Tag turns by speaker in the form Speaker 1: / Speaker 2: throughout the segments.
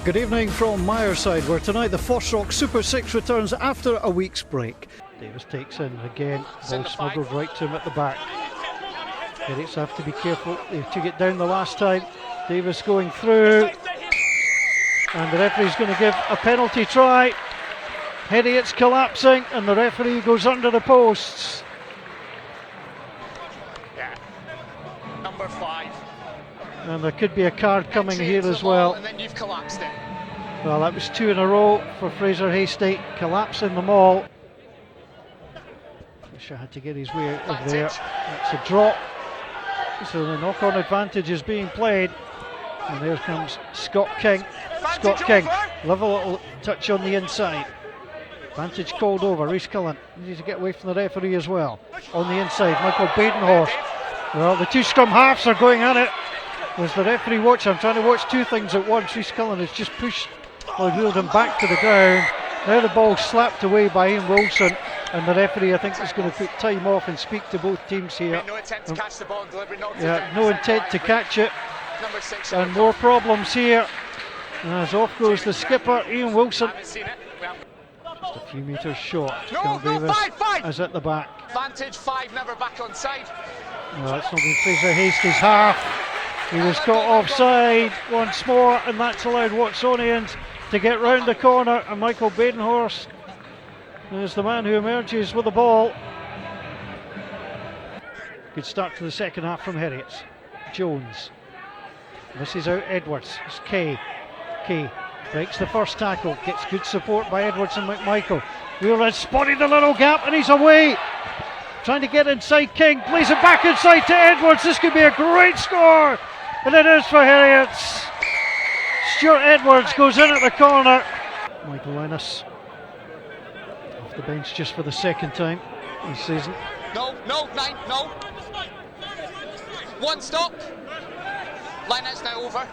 Speaker 1: Good evening from Myerside, where tonight the FOSROC Super6 returns after a week's break. Davis takes in again, ball smuggled right to him at the back. Heriot have to be careful, they took it down the last time. Davis going through, and the referee's going to give a penalty try. Heriot's collapsing, and the referee goes under the posts.
Speaker 2: Yeah, number 5.
Speaker 1: And there could be a card coming here as well.
Speaker 2: And then you've collapsed it.
Speaker 1: Well, that was 2 in a row for Fraser Hastie, collapsing them all. Ayrshire had to get his way out of there. That's a drop. So the knock-on advantage is being played. And there comes Scott King. Scott King, love a little touch on the inside. Advantage called over. Rhys Cullen needs to get away from the referee as well. On the inside, Michael Badenhorst. Well, the 2 scrum halves are going at it. As the referee watches, I'm trying to watch 2 things at once. Rhys Cullen has just pushed or wheeled him back to the ground. Now the ball slapped away by Ian Wilson, and the referee, I think, is going to put time off and speak to both teams here.
Speaker 2: No intent to catch the ball and delivery,
Speaker 1: no intent to catch it.
Speaker 2: Number 6
Speaker 1: and more problems here. As off goes the skipper, Ian Wilson.
Speaker 2: Seen it. Well,
Speaker 1: just a few metres short.
Speaker 2: no,
Speaker 1: Davis
Speaker 2: 5.
Speaker 1: is at the back.
Speaker 2: Vantage 5, never back on side.
Speaker 1: No, that's not been Fraser Hastie's half. He was caught offside once more, and that's allowed Watsonians to get round the corner, and Michael Badenhorst is the man who emerges with the ball. Good start to the second half from Heriot. Jones misses out Edwards. It's Kay breaks the first tackle, gets good support by Edwards and McMichael. Wheeler spotted the little gap, and he's away. Trying to get inside King, plays it back inside to Edwards. This could be a great score, and it is for Heriot. Stuart Edwards goes in at the corner. Michael Ennis off the bench just for the second time this season.
Speaker 2: No, 9, no. 1 stop. Line out's now over.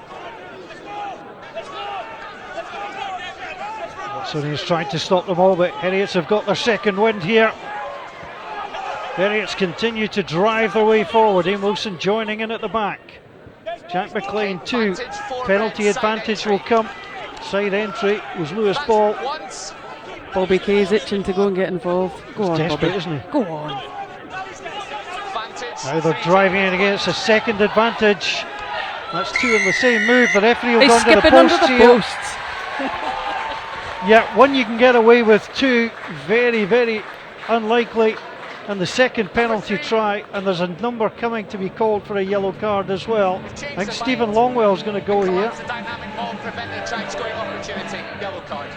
Speaker 1: Watsonians trying to stop them all, but Heriots have got their second wind here. Heriots continue to drive their way forward. Ian Wilson joining in at the back. Jack McLean 2. Penalty advantage will come. Side entry was Lewis Ball.
Speaker 3: Bobby Kay's itching to go and get involved. Go on,
Speaker 1: desperate,
Speaker 3: Bobby.
Speaker 1: isn't he?
Speaker 3: Go on.
Speaker 1: Now they're driving in against a second advantage. That's 2 in the same move. The referee will go under the posts. Yeah, 1 you can get away with, 2 very, very unlikely. And the second penalty try, and there's a number coming to be called for a yellow card as well. I think Stephen Longwell's going to go here.
Speaker 2: Dynamic ball, preventing a try scoring opportunity. Yellow card.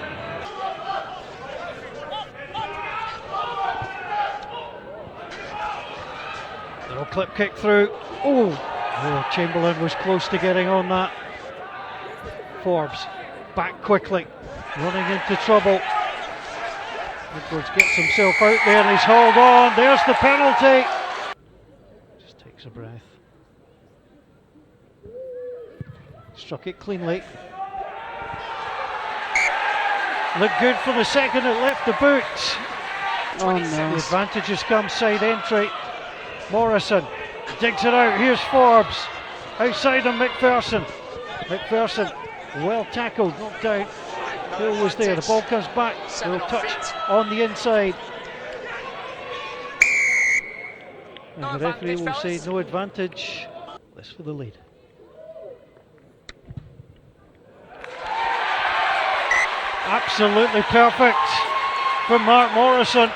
Speaker 1: Little clip kick through. Oh, Chamberlain was close to getting on that. Forbes back quickly, running into trouble. Edwards gets himself out there and he's hauled on. There's the penalty. Just takes a breath. Struck it cleanly. Looked good for the second, it left the boot.
Speaker 3: Oh no.
Speaker 1: The advantage has come side entry. Morrison digs it out. Here's Forbes. Outside on McPherson. McPherson well tackled, knocked down. Hill was there, the ball comes back, they'll touch on the inside. And the referee will say no advantage. This for the lead. Absolutely perfect from Mark Morrison.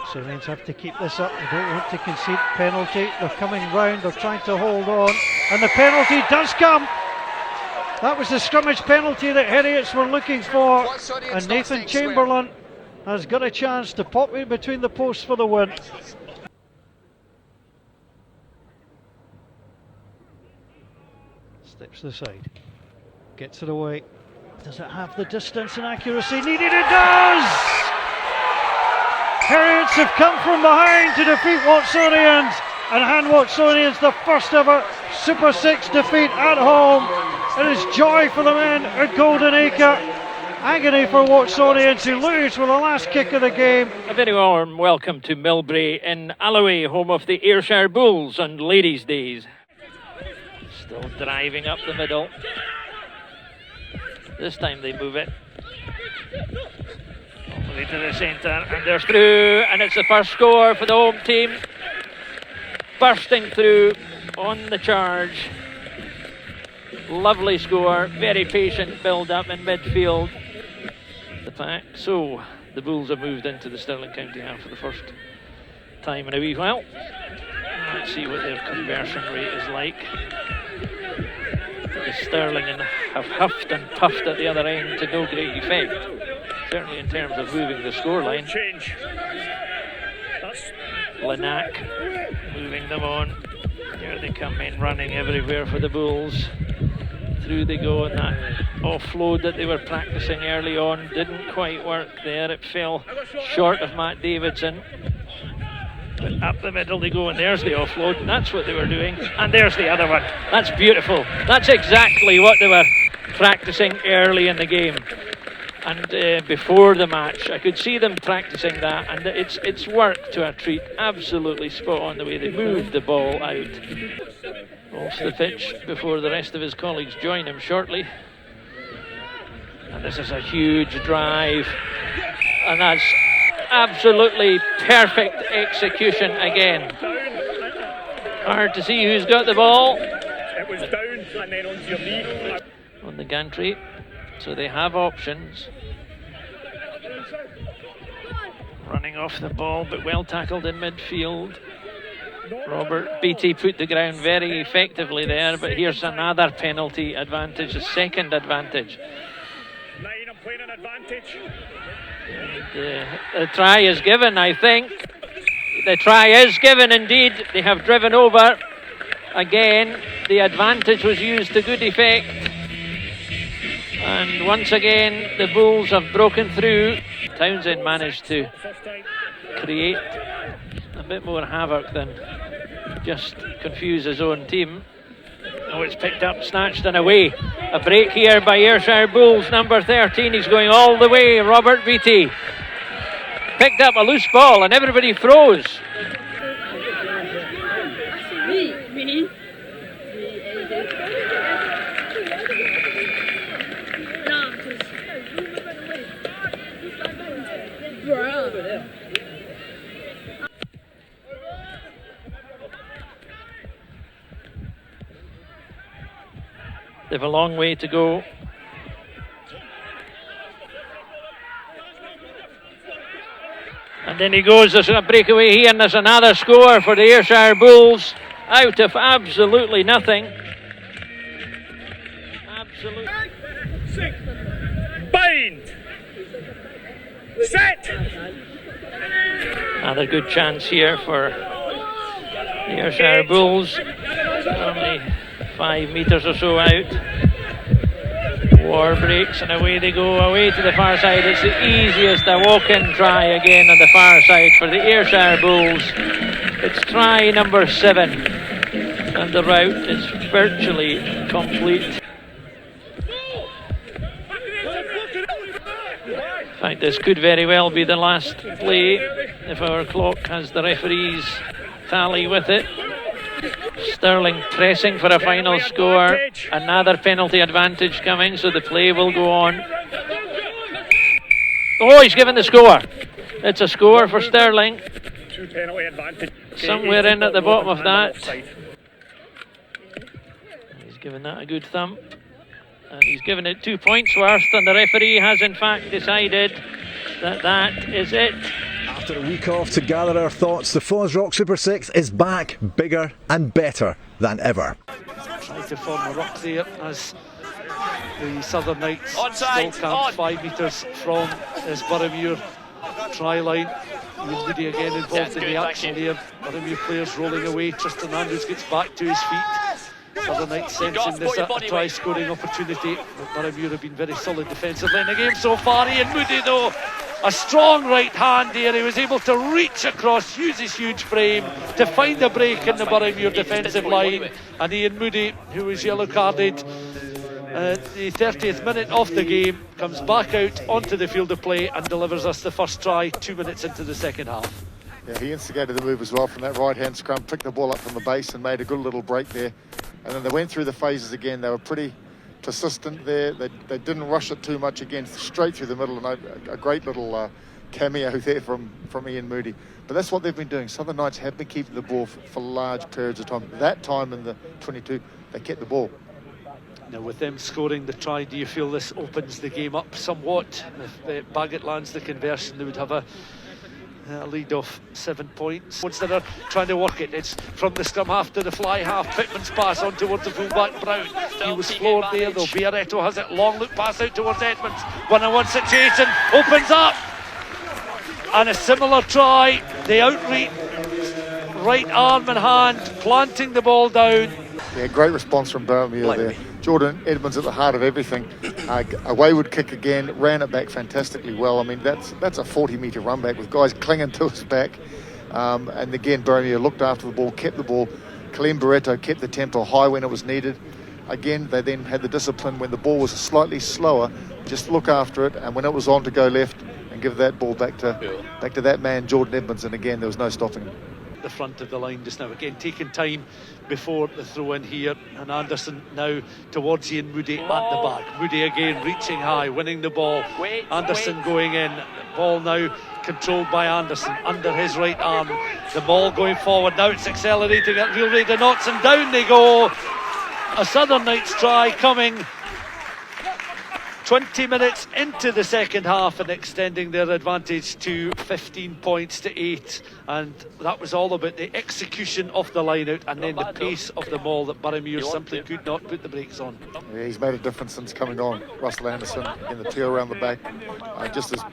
Speaker 1: Stirling have to keep this up, they don't want to concede penalty. They're coming round, they're trying to hold on, and the penalty does come. That was the scrimmage penalty that Heriots were looking for, and Nathan Chamberlain has got a chance to pop it between the posts for the win. Steps to the side, gets it away. Does it have the distance and accuracy needed? It does! Heriots have come from behind to defeat Watsonians and hand Watsonians the first ever Super 6 defeat at home. It is joy for the men at Golden Acre. Agony for Watsonians, who lose with the last kick of the game.
Speaker 4: A very warm welcome to Millbrae in Alloway, home of the Ayrshire Bulls on Ladies' Days. Still driving up the middle. This time they move it all the way to the centre, and they're through, and it's the first score for the home team. Bursting through on the charge. Lovely score, very patient build up in midfield. The pack. So the Bulls have moved into the Stirling County half for the first time in a wee while. Let's see what their conversion rate is like. The Stirling have huffed and puffed at the other end to no great effect, certainly in terms of moving the scoreline. Linac moving them on. Here they come in, running everywhere for the Bulls. Through they go, and that offload that they were practicing early on didn't quite work there. It fell short of Matt Davidson. But up the middle they go, and there's the offload. That's what they were doing, and there's the other one. That's beautiful. That's exactly what they were practicing early in the game. And before the match, I could see them practicing that, and it's worked to a treat. Absolutely spot on the way they moved the ball out. Off the pitch before the rest of his colleagues join him shortly. And this is a huge drive, and that's absolutely perfect execution again. Hard to see who's got the ball.
Speaker 5: It was down and then onto your knee.
Speaker 4: On the gantry, so they have options. Running off the ball, but well tackled in midfield. Robert Beattie put the ground very effectively there, but here's another penalty advantage, a second advantage.
Speaker 5: 9, I'm playing an advantage.
Speaker 4: The try is given, I think. The try is given indeed. They have driven over. Again, the advantage was used to good effect. And once again, the Bulls have broken through. Townsend managed to create a bit more havoc than just confuse his own team. Oh, it's picked up, snatched and away. A break here by Ayrshire Bulls, number 13. He's going all the way, Robert Beattie. Picked up a loose ball and everybody froze. They've a long way to go. And then he goes, there's a breakaway here, and there's another score for the Ayrshire Bulls out of absolutely nothing. Absolutely.
Speaker 5: Bind! Set!
Speaker 4: Another good chance here for the Ayrshire Bulls. Only 5 metres or so out. War breaks and away they go, away to the far side. It's the easiest, a walk-in try again on the far side for the Ayrshire Bulls. It's try number 7 and the route is virtually complete. In fact, this could very well be the last play if our clock has the referee's tally with it. Stirling pressing for a final score. Another penalty advantage coming, so the play will go on. Oh, he's given the score. It's a score for Stirling.
Speaker 5: 2 penalty advantage.
Speaker 4: Somewhere in at the bottom of that. He's given that a good thump. And he's given it 2 points worth, and the referee has in fact decided that that is it.
Speaker 6: After a week off to gather our thoughts, the FOSROC Super6 is back, bigger and better than ever.
Speaker 7: Trying to form a ruck there as the Southern Knights still camped 5 metres from this Boroughmuir try line. Ian Moody again involved in the action there. Boroughmuir players rolling away. Tristan Andrews gets back to his feet. Southern Knights sensing this a try scoring opportunity. But Boroughmuir have been very solid defensively in the game so far. Ian Moody though, a strong right hand there. He was able to reach across, use his huge frame to find a break in the Boroughmuir defensive line. And Ian Moody, who was yellow carded the 30th minute of the game, comes back out onto the field of play and delivers us the first try 2 minutes into the second half.
Speaker 8: Yeah, he instigated the move as well from that right-hand scrum, picked the ball up from the base and made a good little break there. And then they went through the phases again. They were pretty persistent there. They didn't rush it too much again, straight through the middle, and a great little cameo there from Ian Moody. But that's what they've been doing. Southern Knights have been keeping the ball for large periods of time. That time in the 22, they kept the ball.
Speaker 7: Now, with them scoring the try, do you feel this opens the game up somewhat? If Bagot lands the conversion, they would have a lead of 7 points. Once they're trying to work it, it's from the scrum half to the fly half. Pittman's pass on towards the fullback Brown. He was floored there though. Heriot has it, long look pass out towards Edmonds. 1-on-1 situation, opens up. And a similar try, the outreach, right arm and hand, planting the ball down.
Speaker 8: Yeah, great response from Boroughmuir there. Jordan Edmonds at the heart of everything. A wayward kick again, ran it back fantastically well. I mean, that's a 40-metre run back with guys clinging to his back. And again, Boroughmuir looked after the ball, kept the ball. Clem Barreto kept the tempo high when it was needed. Again, they then had the discipline when the ball was slightly slower, just look after it, and when it was on to go left and give that ball back to that man, Jordan Edmonds, and again, there was no stopping him.
Speaker 7: The front of the line just now, again taking time before the throw in here, and Anderson now towards Ian Moody at the back. Moody again reaching high, winning the ball. Anderson going in, ball now controlled by Anderson under his right arm. The ball going forward, now it's accelerating at real rate of knots, and down they go. A Southern Knights try coming 20 minutes into the second half and extending their advantage to 15 points to 8, and that was all about the execution of the line out and then the pace of the ball that Boroughmuir simply could not put the brakes on.
Speaker 8: Yeah, he's made a difference since coming on. Russell Anderson in the tail around the back, just as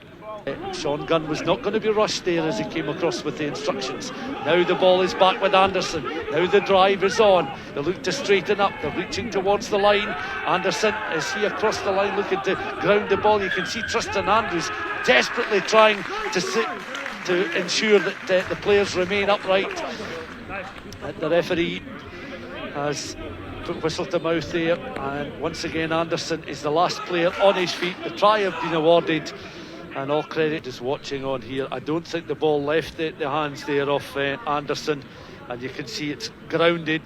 Speaker 7: Sean Gunn was not going to be rushed there as he came across with the instructions. Now the ball is back with Anderson. Now the drive is on. They look to straighten up. They're reaching towards the line. Anderson is he across the line looking to ground the ball. You can see Tristan Andrews desperately trying to ensure that the players remain upright. The referee has put whistle to mouth there, and once again Anderson is the last player on his feet. The try have been awarded, and all credit is watching on here. I don't think the ball left the hands there of Anderson, and you can see it's grounded.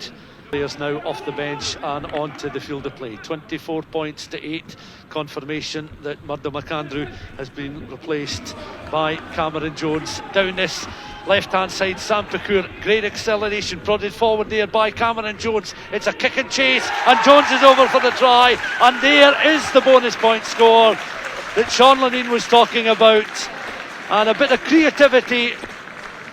Speaker 7: Players now off the bench and onto the field of play. 24 points to 8. Confirmation that Murdo McAndrew has been replaced by Cameron Jones. Down this left hand side, Sam Pakur, great acceleration, prodded forward there by Cameron Jones. It's a kick and chase, and Jones is over for the try, and there is the bonus point score that Sean Lenine was talking about, and a bit of creativity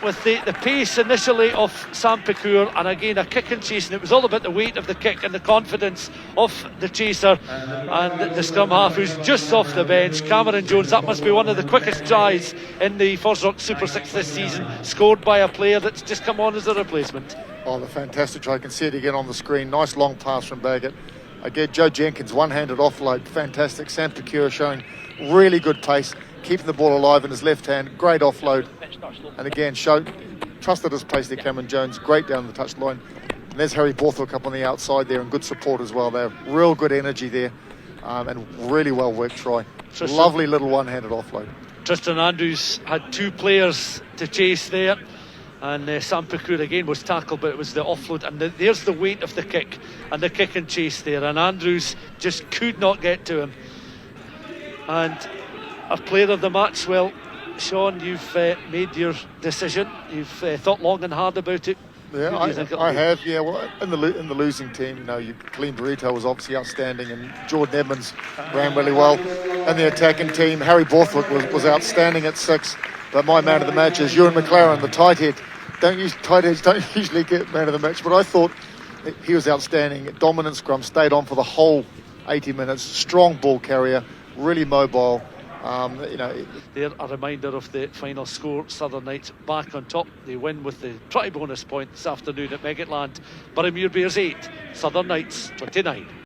Speaker 7: with the pace initially of Sam Pakur, and again a kick and chase, and it was all about the weight of the kick and the confidence of the chaser and the scrum half who's just off the bench. Cameron Jones, that must be one of the quickest tries in the FOSROC Super 6 this season, scored by a player that's just come on as a replacement.
Speaker 8: Oh, the fantastic try. I can see it again on the screen. Nice long pass from Bagot. Again, Joe Jenkins, one-handed offload, fantastic. Sam Pakur showing really good pace, keeping the ball alive in his left hand, great offload. And again, trusted his pace there, Cameron Jones, great down the touch line. And there's Harry Borthwick up on the outside there, and good support as well there. Real good energy there, and really well worked try. Lovely little one-handed offload.
Speaker 7: Tristan Andrews had two players to chase there, and Sam Pakur again was tackled, but it was the offload, and there's the weight of the kick and the kick and chase there, and Andrews just could not get to him. And a player of the match, well, Sean, you've made your decision. You've thought long and hard about it.
Speaker 8: Yeah, I have. Yeah, well, in the losing team, you know, Clem Barreto was obviously outstanding, and Jordan Edmonds ran really well. In the attacking team, Harry Borthwick was outstanding at 6. But my man of the match is Ewan McLaren, the tight head. Tight heads don't usually get man of the match, but I thought he was outstanding. Dominant scrum, stayed on for the whole 80 minutes. Strong ball carrier, really mobile.
Speaker 7: They're a reminder of the final score. Southern Knights back on top. They win with the try bonus point this afternoon at Meggetland. Boroughmuir Bears 8, Southern Knights 29.